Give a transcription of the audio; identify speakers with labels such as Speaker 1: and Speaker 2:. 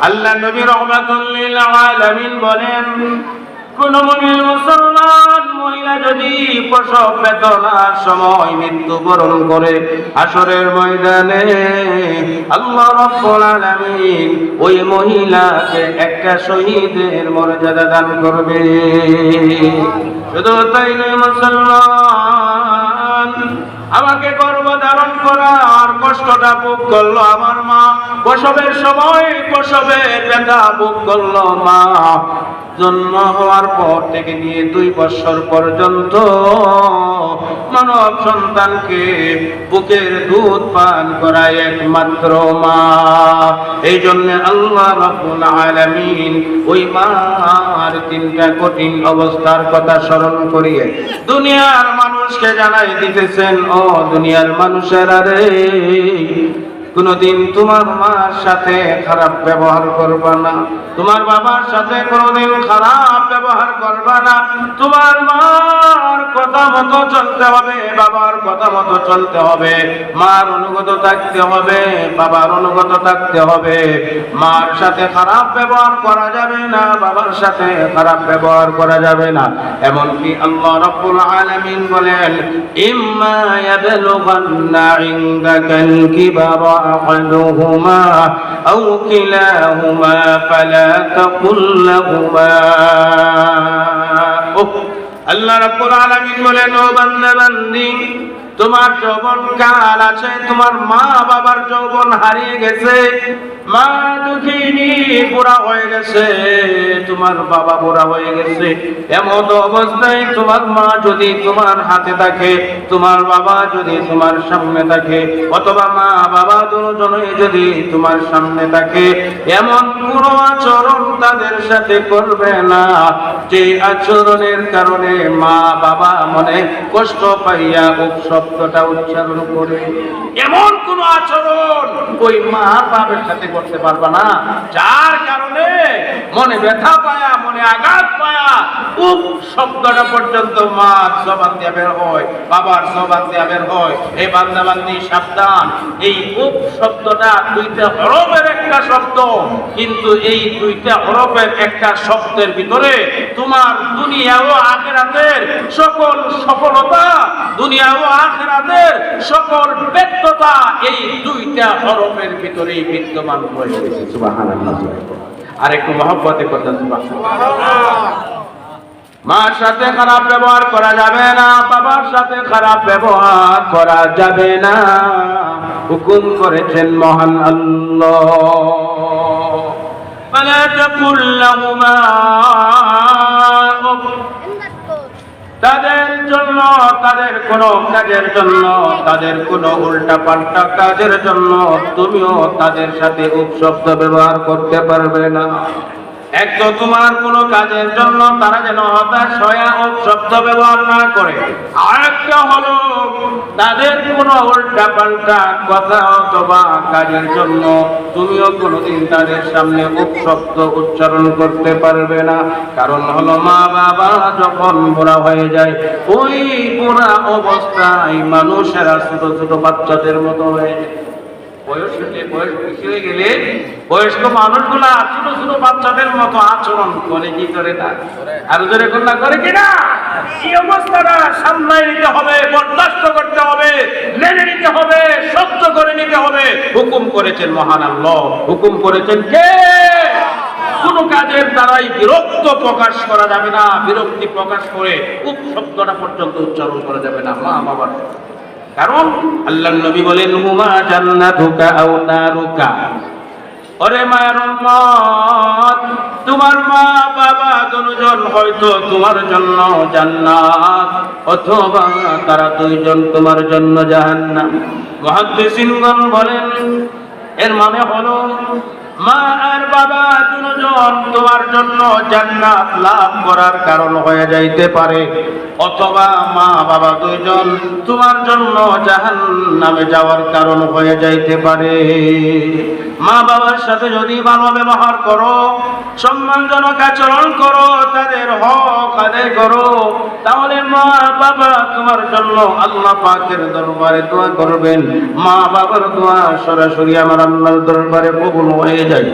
Speaker 1: আল্লাহ নবী রাহমাতুল লিল আলামিন বলেন, কোন মুমিন মুসলমান মহিলা যদি প্রসব বেদনার সময় মৃত্যুবরণ করে হাসরের ময়দানে আল্লাহ রাব্বুল আলামিন ওই মহিলাকে একটা শহীদের মর্যাদা দান করবে। শুধু তাই নয় মুসলমান, আমাকে গর্ভধারণ করার কষ্টটা ভোগ করলো আমার মা, প্রসবের সময় প্রসবের ব্যথা ভোগ করলো মা, জন্ম হওয়ার পর থেকে নিয়ে 2 বছর পর্যন্ত মানব সন্তানকে বুকের দুধ পান করায় একমাত্র মা। এই জন্য আল্লাহ রাব্বুল আলামিন ওই মার 3টা কঠিন অবস্থার কথা স্মরণ করিয়ে দুনিয়ার মানুষকে জানাই দিতেছেন, ও দুনিয়ার মানুষেরা রে, কোনদিন তোমার মার সাথে খারাপ ব্যবহার করবা না, তোমার বাবার সাথে কোনদিন খারাপ ব্যবহার করবা না, তোমার মার কথা মতো চলতে হবে, বাবার কথা মতো চলতে হবে, মার অনুগত থাকতে হবে, বাবার অনুগত থাকতে হবে। মার সাথে খারাপ ব্যবহার করা যাবে না, বাবার সাথে খারাপ ব্যবহার করা যাবে না। এমনকি আল্লাহ রাব্বুল আলামিন বলেন, ইম্মা ইয়াবলুগান্না ইনদাকাল কিবারা أحدهما أو كلاهما فلا تقل لهما আল্লাহ রাব্বুল আলামিন বলেন, ও বান্দা বান্দি, তোমার যৌবন কাল আছে, তোমার মা বাবার যৌবন হারিয়ে গেছে, মা দুঃখিনী বুড়া হয়ে গেছে, তোমার বাবা বুড়া হয়ে গেছে। এমন অবস্থায় তোমার মা যদি তোমার হাতে থাকে, তোমার বাবা যদি তোমার সামনে থাকে, অথবা মা বাবা দুজনেই যদি তোমার সামনে থাকে, এমন কোন আচরণ তাদের সাথে করবে না যে আচরণের কারণে মা বাবা মনে কষ্ট পাইয়া শব্দটা উচ্চারণ করে। এমন কোন আচরণ ওই মা বাবার সাথে করতে পারবে না যার কারণে মনে ব্যথা পায়া, মনে আঘাত পায়া উপ শব্দটা পর্যন্ত মার জবান দিয়ে বের হয়, বাবার জবান দিয়ে বের হয়। এই বান্দা বান্দি সাবধান, এই উপ শব্দটা 2টা হরফের একটা শব্দ, কিন্তু এই 2টা হরফের একটা শব্দের ভিতরে তোমার দুনিয়া ও আখিরাতের সকল সফলতা, দুনিয়া ও আখিরাতের সকল ব্যর্থতা এই 2টা হরফের ভিতরেই বিদ্যমান হয়ে গেছে। সুবহানাল্লাহ। আর একটু মহব্বতে কথা সুবহানাল্লাহ। মার সাথে খারাপ ব্যবহার করা যাবে না, বাবার সাথে খারাপ ব্যবহার করা যাবে না, হুকুম করেছেন মহান আল্লাহ। ফালা তাকুল লাহুমা, তাদের জন্য, তাদের কোন কাজের জন্য, তাদের কোন উল্টা পাল্টা কাজের জন্য তুমিও তাদের সাথে উপশব্দ ব্যবহার করতে পারবে না। এক তো তোমার কোন কাজের জন্য তারা যেন হতাশ হয়ে শব্দ ব্যবহার না করে, আরেকটা হলো তাদের কোন উল্টা পাল্টা কথা অথবা কাজের জন্য তুমিও কোনোদিন তাদের সামনে উপশব্দ উচ্চারণ করতে পারবে না। কারণ হলো মা বাবা যখন বুড়া হয়ে যায়, ওই বুড়া অবস্থায় মানুষেরা ছোট ছোট বাচ্চাদের মতো হয়ে যায়। বয়স বেশি হয়ে গেলে বয়স্ক মানুষগুলা ছোট ছোট বাচ্চাদের মতো আচরণ করে, কি করে না? আর জোরে কন্যা করে কিনা? এই অবস্থাটা সামলায় নিতে হবে, বরদাস্ত করতে হবে, মেনে নিতে হবে, সহ্য করে নিতে হবে। হুকুম করেছেন মহান আল্লাহ। হুকুম করেছেন কে? কোন কাজের দ্বারাই বিরক্ত প্রকাশ করা যাবে না, বিরক্তি প্রকাশ করে উপশব্দটা পর্যন্ত উচ্চারণ করা যাবে না মা বাবার। কারণ আল্লাহর নবী বলেন, হুমা জান্নাতুকা আও নারুকা, ওরে মায়ের উম্মত, তোমার মা বাবা দুজন হয়তো তোমার জন্য জান্নাত, অথবা তারা 2জন তোমার জন্য জাহান্নাম। মুহাদ্দিসিনগণ বলেন, এর মানে হলো মা আর বাবা দুজন তোমার জন্য জান্নাত লাভ করার কারণ হয়ে যাইতে পারে, অথবা মা বাবা 2জন তোমার জন্য জাহান্নামে যাওয়ার কারণ হয়ে যাইতে পারে। মা বাবার সাথে যদি ভালো ব্যবহার করো, সম্মানজনক আচরণ করো, তাদের হক আদায় করো, তাহলে মা বাবা তোমার জন্য আল্লাহ পাকের দরবারে দোয়া করবেন। মা বাবার দোয়া সরাসরি আমার আল্লাহর দরবারে কবুল হয়ে যায়।